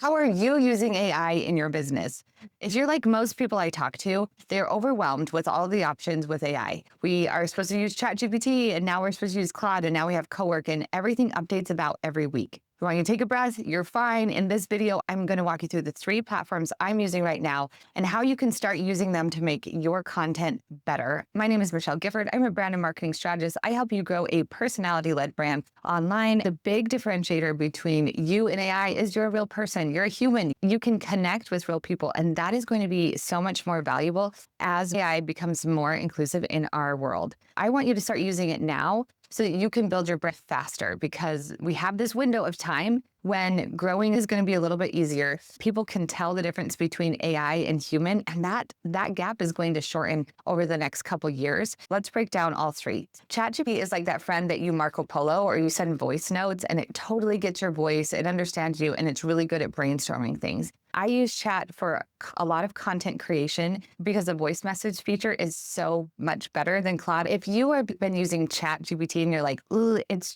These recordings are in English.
How are you using AI in your business? If you're like most people I talk to, they're overwhelmed with all the options with AI. We are supposed to use ChatGPT, and now we're supposed to use Claude, and now we have Cowork, and everything updates about every week. If you want to take a breath, you're fine. In this video, I'm going to walk you through the 3 platforms I'm using right now and how you can start using them to make your content better. My name is Michelle Gifford. I'm a brand and marketing strategist. I help you grow a personality-led brand online. The big differentiator between you and AI is you're a real person. You're a human. You can connect with real people, and that is going to be so much more valuable as AI becomes more inclusive in our world. I want you to start using it now so that you can build your brand faster, because we have this window of time when growing is going to be a little bit easier. People can tell the difference between AI and human, and that gap is going to shorten over the next couple years. Let's break down all 3. ChatGPT is like that friend that you Marco Polo or you send voice notes, and it totally gets your voice, it understands you, and it's really good at brainstorming things. I use chat for a lot of content creation because the voice message feature is so much better than Claude. If you have been using ChatGPT and you're like, ooh, it's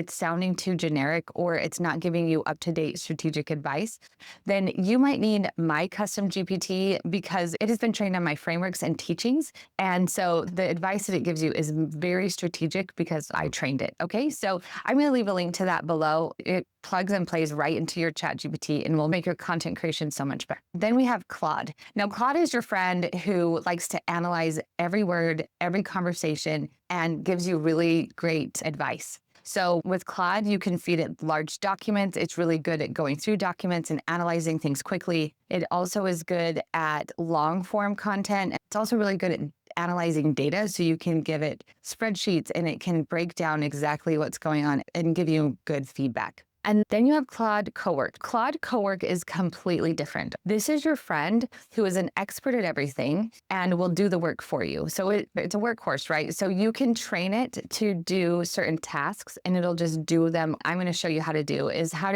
sounding too generic, or it's not giving you up-to-date strategic advice, then you might need my custom GPT, because it has been trained on my frameworks and teachings. And so the advice that it gives you is very strategic because I trained it. Okay, so I'm going to leave a link to that below. It plugs and plays right into your ChatGPT and will make your content creation so much better. Then we have Claude. Now, Claude is your friend who likes to analyze every word, every conversation, and gives you really great advice. So with Claude, you can feed it large documents. It's really good at going through documents and analyzing things quickly. It also is good at long form content. It's also really good at analyzing data. So you can give it spreadsheets and it can break down exactly what's going on and give you good feedback. And then you have Claude Cowork. Claude Cowork is completely different. This is your friend who is an expert at everything and will do the work for you. So it's a workhorse, right? So you can train it to do certain tasks and it'll just do them. I'm going to show you how to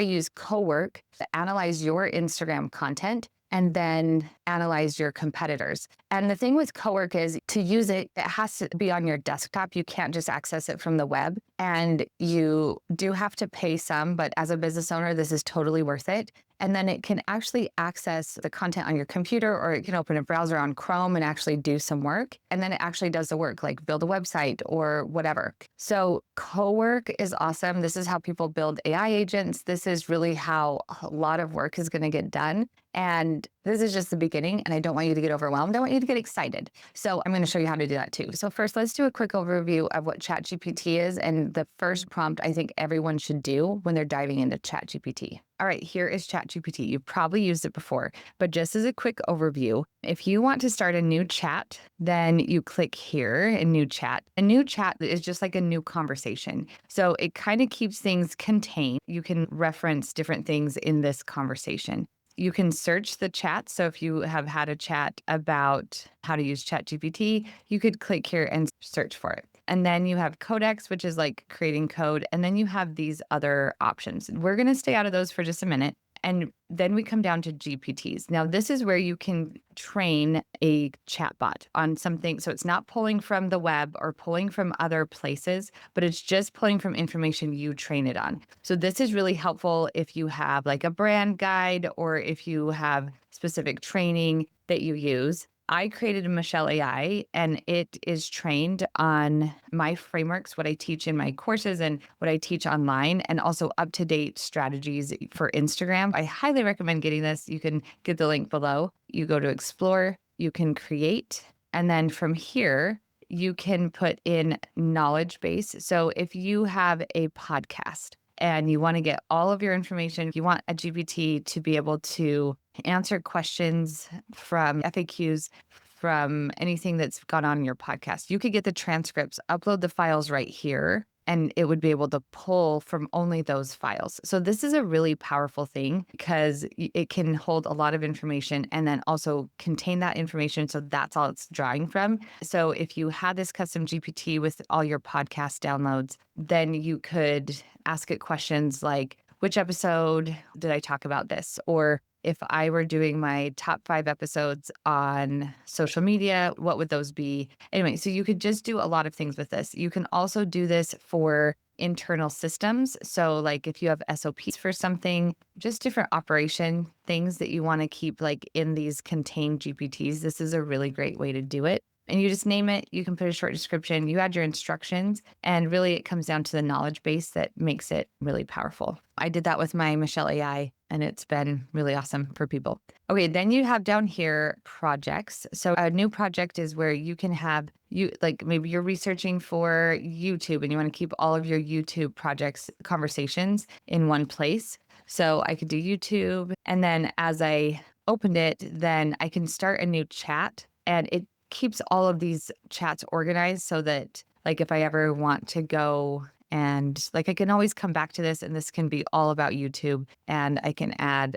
use Cowork to analyze your Instagram content and then analyze your competitors. And the thing with Cowork is, to use it, it has to be on your desktop. You can't just access it from the web. And you do have to pay some, but as a business owner, this is totally worth it. And then it can actually access the content on your computer, or it can open a browser on Chrome and actually do some work. And then it actually does the work, like build a website or whatever. So Cowork is awesome. This is how people build AI agents. This is really how a lot of work is going to get done. And this is just the beginning, and I don't want you to get overwhelmed. I want you to get excited. So I'm going to show you how to do that too. So first, let's do a quick overview of what ChatGPT is, and the first prompt I think everyone should do when they're diving into ChatGPT. All right, here is ChatGPT. You've probably used it before, but just as a quick overview, if you want to start a new chat, then you click here in new chat. A new chat is just like a new conversation. So it kind of keeps things contained. You can reference different things in this conversation. You can search the chat. So if you have had a chat about how to use ChatGPT, you could click here and search for it. And then you have Codex, which is like creating code. And then you have these other options. We're going to stay out of those for just a minute. And then we come down to GPTs. Now, this is where you can train a chatbot on something. So it's not pulling from the web or pulling from other places, but it's just pulling from information you train it on. So this is really helpful if you have like a brand guide or if you have specific training that you use. I created a Michelle AI, and it is trained on my frameworks, what I teach in my courses and what I teach online, and also up-to-date strategies for Instagram. I highly recommend getting this. You can get the link below. You go to explore, you can create, and then from here, you can put in knowledge base. So if you have a podcast and you want to get all of your information, you want a GPT to be able to answer questions from FAQs, from anything that's gone on in your podcast. You could get the transcripts, upload the files right here, and it would be able to pull from only those files. So this is a really powerful thing because it can hold a lot of information and then also contain that information. So that's all it's drawing from. So if you had this custom GPT with all your podcast downloads, then you could ask it questions like, which episode did I talk about this? Or if I were doing my top 5 episodes on social media, what would those be? Anyway, so you could just do a lot of things with this. You can also do this for internal systems. So like if you have SOPs for something, just different operation things that you want to keep like in these contained GPTs, this is a really great way to do it. And you just name it, you can put a short description, you add your instructions, and really it comes down to the knowledge base that makes it really powerful. I did that with my Michelle AI, and it's been really awesome for people. Okay, then you have down here projects. So a new project is where you can have you like maybe you're researching for YouTube and you want to keep all of your YouTube projects conversations in one place. So I could do YouTube, and then as I opened it, then I can start a new chat, and it keeps all of these chats organized so that like if I ever want to go and like I can always come back to this, and this can be all about YouTube, and I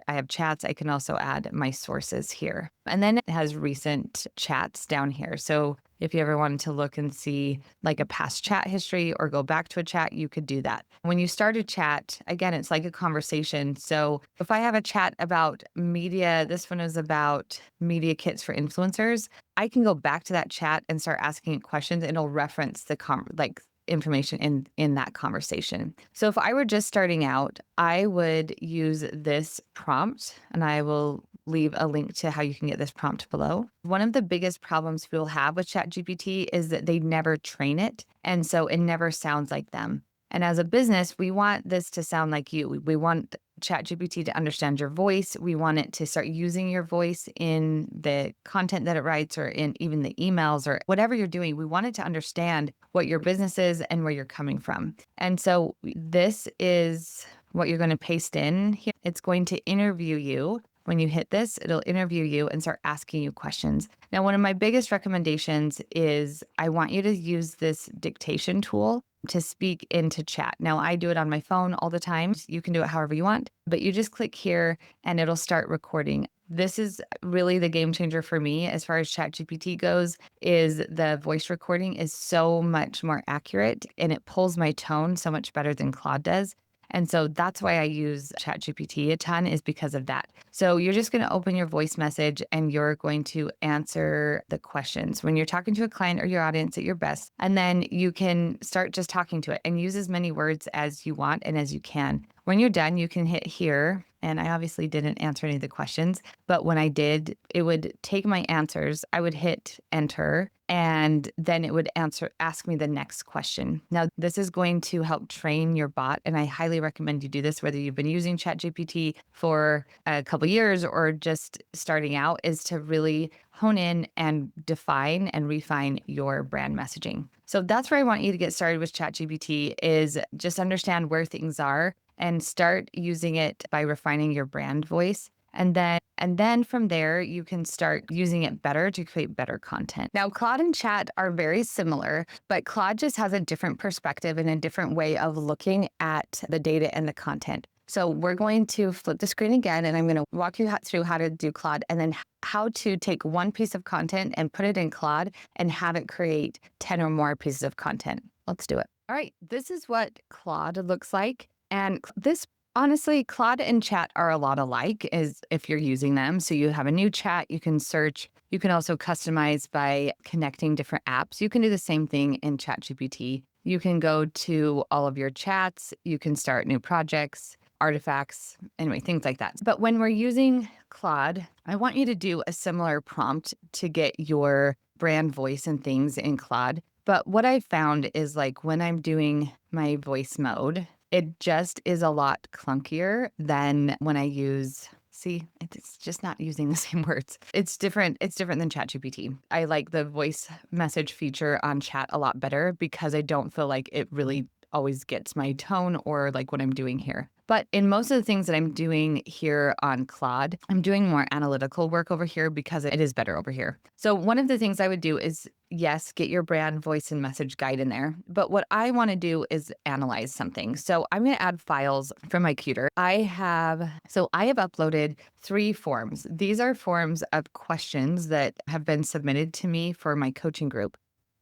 have chats, I can also add my sources here. And then it has recent chats down here. So if you ever wanted to look and see like a past chat history or go back to a chat, you could do that. When you start a chat, again, it's like a conversation. So if I have a chat about media, this one is about media kits for influencers, I can go back to that chat and start asking it questions, and it'll reference the information in that conversation. So if I were just starting out, I would use this prompt, and I will leave a link to how you can get this prompt below. One of the biggest problems people have with ChatGPT is that they never train it, and so it never sounds like them. And as a business, we want this to sound like you. We want ChatGPT to understand your voice. We want it to start using your voice in the content that it writes or in even the emails or whatever you're doing. We want it to understand what your business is and where you're coming from. And so this is what you're going to paste in here. It's going to interview you. When you hit this, it'll interview you and start asking you questions. Now, one of my biggest recommendations is I want you to use this dictation tool to speak into chat. Now, I do it on my phone all the time. You can do it however you want, but you just click here and it'll start recording. This is really the game changer for me as far as ChatGPT goes, is the voice recording is so much more accurate, and it pulls my tone so much better than Claude does. And so that's why I use ChatGPT a ton, is because of that. So you're just going to open your voice message and you're going to answer the questions when you're talking to a client or your audience at your best. And then you can start just talking to it and use as many words as you want and as you can. When you're done, you can hit here. And I obviously didn't answer any of the questions, but when I did, it would take my answers. I would hit enter, and then it would ask me the next question. Now, this is going to help train your bot, and I highly recommend you do this, whether you've been using ChatGPT for a couple years or just starting out, is to really hone in and define and refine your brand messaging. So that's where I want you to get started with ChatGPT, is just understand where things are and start using it by refining your brand voice. And then from there, you can start using it better to create better content. Now, Claude and Chat are very similar, but Claude just has a different perspective and a different way of looking at the data and the content. So we're going to flip the screen again, and I'm going to walk you through how to do Claude, and then how to take one piece of content and put it in Claude and have it create 10 or more pieces of content. Let's do it. All right, this is what Claude looks like. And this, honestly, Claude and Chat are a lot alike as if you're using them. So you have a new chat, you can search, you can also customize by connecting different apps. You can do the same thing in ChatGPT. You can go to all of your chats, you can start new projects, artifacts, anyway, things like that. But when we're using Claude, I want you to do a similar prompt to get your brand voice and things in Claude. But what I found is like when I'm doing my voice mode, it just is a lot clunkier than when I use, see, it's just not using the same words. It's different. It's different than ChatGPT. I like the voice message feature on Chat a lot better because I don't feel like it really always gets my tone or like what I'm doing here. But in most of the things that I'm doing here on Claude, I'm doing more analytical work over here because it is better over here. So one of the things I would do is, yes, get your brand voice and message guide in there. But what I want to do is analyze something. So I'm going to add files from my computer. I have uploaded 3 forms. These are forms of questions that have been submitted to me for my coaching group.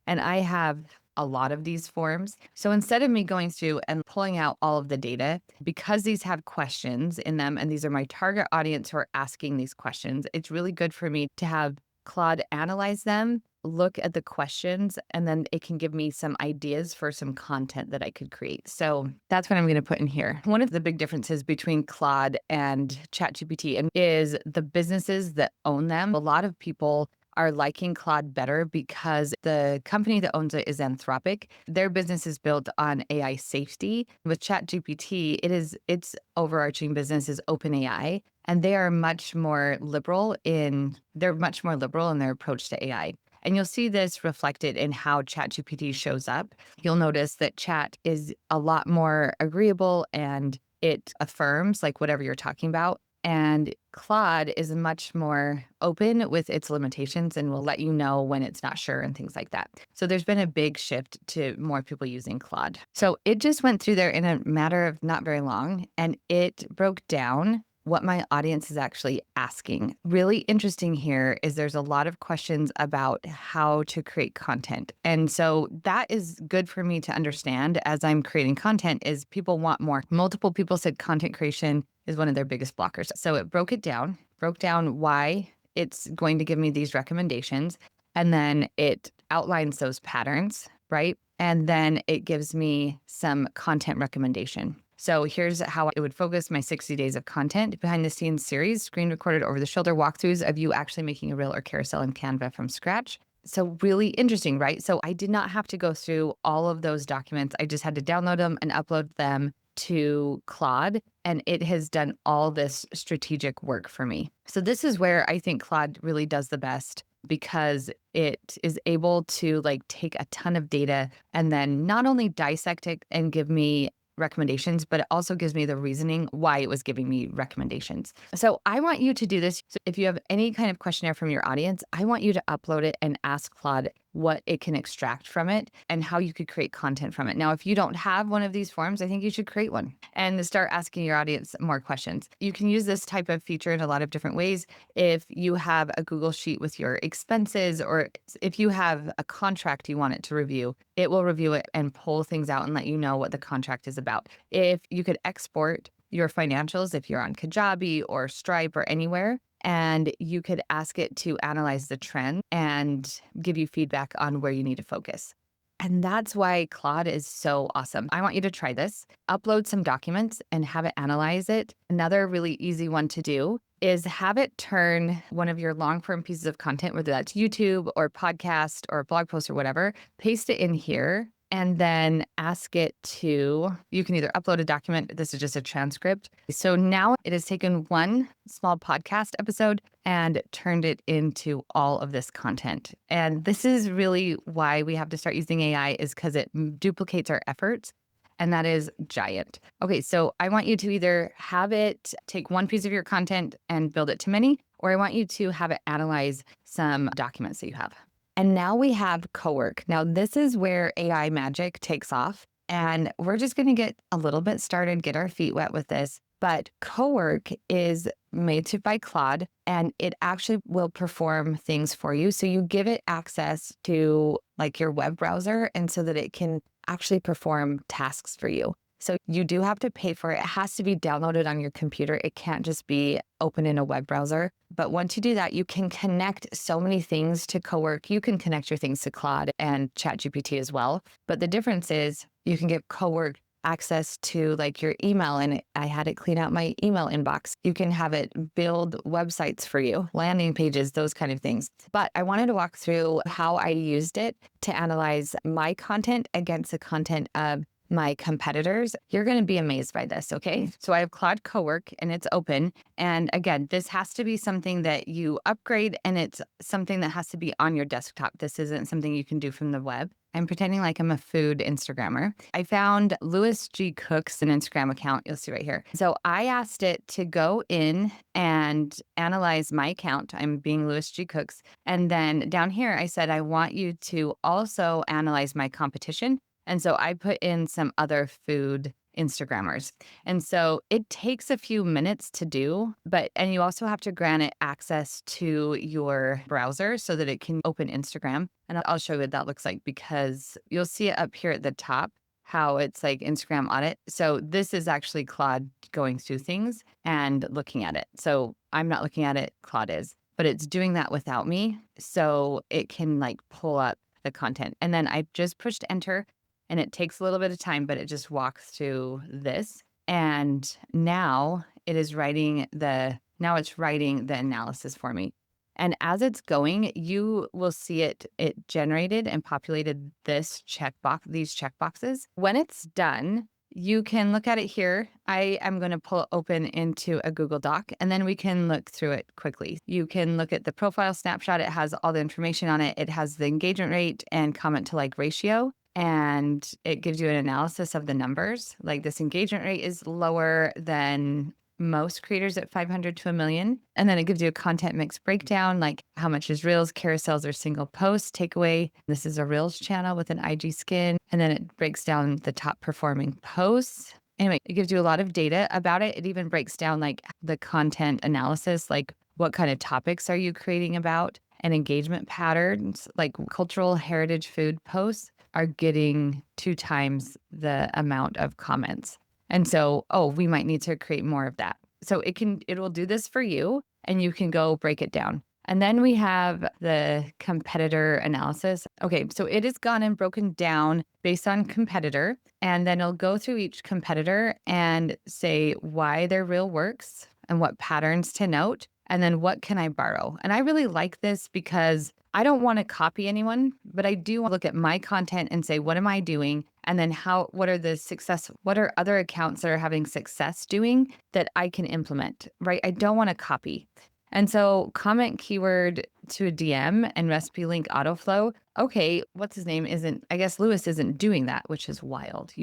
And I have a lot of these forms. So instead of me going through and pulling out all of the data, because these have questions in them, and these are my target audience who are asking these questions, it's really good for me to have Claude analyze them look at the questions, and then it can give me some ideas for some content that I could create. So that's what I'm going to put in here. One of the big differences between Claude and ChatGPT is the businesses that own them. A lot of people are liking Claude better because the company that owns it is Anthropic. Their business is built on AI safety. With ChatGPT, its overarching business is OpenAI, and they are much more liberal in their approach to AI. And you'll see this reflected in how ChatGPT shows up. You'll notice that Chat is a lot more agreeable and it affirms like whatever you're talking about. And Claude is much more open with its limitations and will let you know when it's not sure and things like that. So there's been a big shift to more people using Claude. So it just went through there in a matter of not very long, and it broke down what my audience is actually asking. Really interesting here is there's a lot of questions about how to create content. And so that is good for me to understand as I'm creating content is people want more. Multiple people said content creation is one of their biggest blockers. So it broke down why it's going to give me these recommendations. And then it outlines those patterns, right? And then it gives me some content recommendation. So here's how it would focus my 60 days of content: behind the scenes series, screen recorded over the shoulder walkthroughs of you actually making a reel or carousel in Canva from scratch. So really interesting, right? So I did not have to go through all of those documents. I just had to download them and upload them to Claude, and it has done all this strategic work for me. So this is where I think Claude really does the best, because it is able to like take a ton of data and then not only dissect it and give me recommendations, but it also gives me the reasoning why it was giving me recommendations. So I want you to do this. So if you have any kind of questionnaire from your audience, I want you to upload it and ask Claude what it can extract from it and how you could create content from it. Now, if you don't have one of these forms, I think you should create one and start asking your audience more questions. You can use this type of feature in a lot of different ways. If you have a Google Sheet with your expenses, or if you have a contract you want it to review, it will review it and pull things out and let you know what the contract is about. If you could export your financials, if you're on Kajabi or Stripe or anywhere, and you could ask it to analyze the trend and give you feedback on where you need to focus. And that's why Claude is so awesome. I want you to try this. Upload some documents and have it analyze it. Another really easy one to do is have it turn one of your long form pieces of content, whether that's YouTube or podcast or blog post or whatever, paste it in here, and then ask it to, you can either upload a document. This is just a transcript. So now it has taken one small podcast episode and turned it into all of this content. And this is really why we have to start using AI, is because it duplicates our efforts. And that is giant. Okay, so I want you to either have it take one piece of your content and build it to many, or I want you to have it analyze some documents that you have. And now we have Cowork. Now this is where AI magic takes off. And we're just going to get a little bit started, get our feet wet with this. But Cowork is made by Claude, and it actually will perform things for you. So you give it access to like your web browser, and so that it can actually perform tasks for you. So you do have to pay for it. It has to be downloaded on your computer. It can't just be open in a web browser. But once you do that, you can connect so many things to Cowork. You can connect your things to Claude and ChatGPT as well. But the difference is you can give Cowork access to like your email, and I had it clean out my email inbox. You can have it build websites for you, landing pages, those kind of things. But I wanted to walk through how I used it to analyze my content against the content of my competitors. You're going to be amazed by this, okay? So I have Claude Cowork, and it's open. And again, this has to be something that you upgrade, and it's something that has to be on your desktop. This isn't something you can do from the web. I'm pretending like I'm a food Instagrammer. I found Louis G. Cook's an Instagram account. You'll see right here. So I asked it to go in and analyze my account. I'm being Louis G. Cooks. And then down here, I said, I want you to also analyze my competition. And so I put in some other food Instagrammers. And so it takes a few minutes to do, and you also have to grant it access to your browser so that it can open Instagram. And I'll show you what that looks like, because you'll see it up here at the top, how it's like Instagram audit. So this is actually Claude going through things and looking at it. So I'm not looking at it, Claude is. but it's doing that without me. So it can like pull up the content. And then I just pushed enter and it takes a little bit of time, but it just walks through this. And now now it's writing the analysis for me. And as it's going, you will see it generated and populated these checkboxes. When it's done, you can look at it here. I am going to pull open into a Google Doc, and then we can look through it quickly. You can look at the profile snapshot. It has all the information on it. It has the engagement rate and comment to like ratio, and it gives you an analysis of the numbers. Like this engagement rate is lower than most creators at 500 to a million. And then it gives you a content mix breakdown, like how much is reels, carousels, or single posts. Takeaway, this is a reels channel with an IG skin. And then it breaks down the top performing posts. Anyway, it gives you a lot of data about it. It even breaks down like the content analysis, like what kind of topics are you creating about, and engagement patterns, like cultural heritage food posts are getting 2 times the amount of comments. And so, we might need to create more of that. So it will do this for you and you can go break it down. And then we have the competitor analysis. Okay, so it is gone and broken down based on competitor. And then it'll go through each competitor and say why their reel works and what patterns to note. And then what can I borrow? And I really like this because I don't want to copy anyone, but I do want to look at my content and say, what am I doing? And then what are other accounts that are having success doing that I can implement, right? I don't want to copy. And so comment keyword to a DM and recipe link autoflow. Okay, what's his name I guess Lewis isn't doing that, which is wild.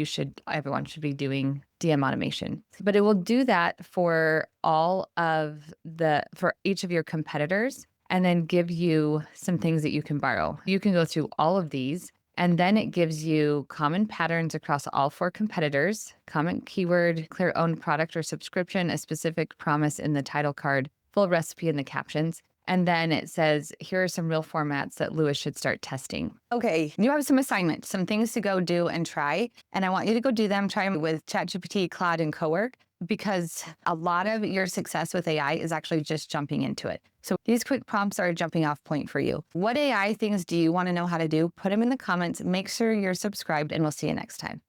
Everyone should be doing DM automation. But it will do that for for each of your competitors and then give you some things that you can borrow. You can go through all of these. And then it gives you common patterns across all 4 competitors, comment keyword, clear owned product or subscription, a specific promise in the title card, full recipe in the captions. And then it says, here are some real formats that Lewis should start testing. Okay, you have some assignments, some things to go do and try. And I want you to go do them, try them with ChatGPT, Claude, and Cowork, because a lot of your success with AI is actually just jumping into it. So these quick prompts are a jumping off point for you. What AI things do you want to know how to do? Put them in the comments. Make sure you're subscribed, and we'll see you next time.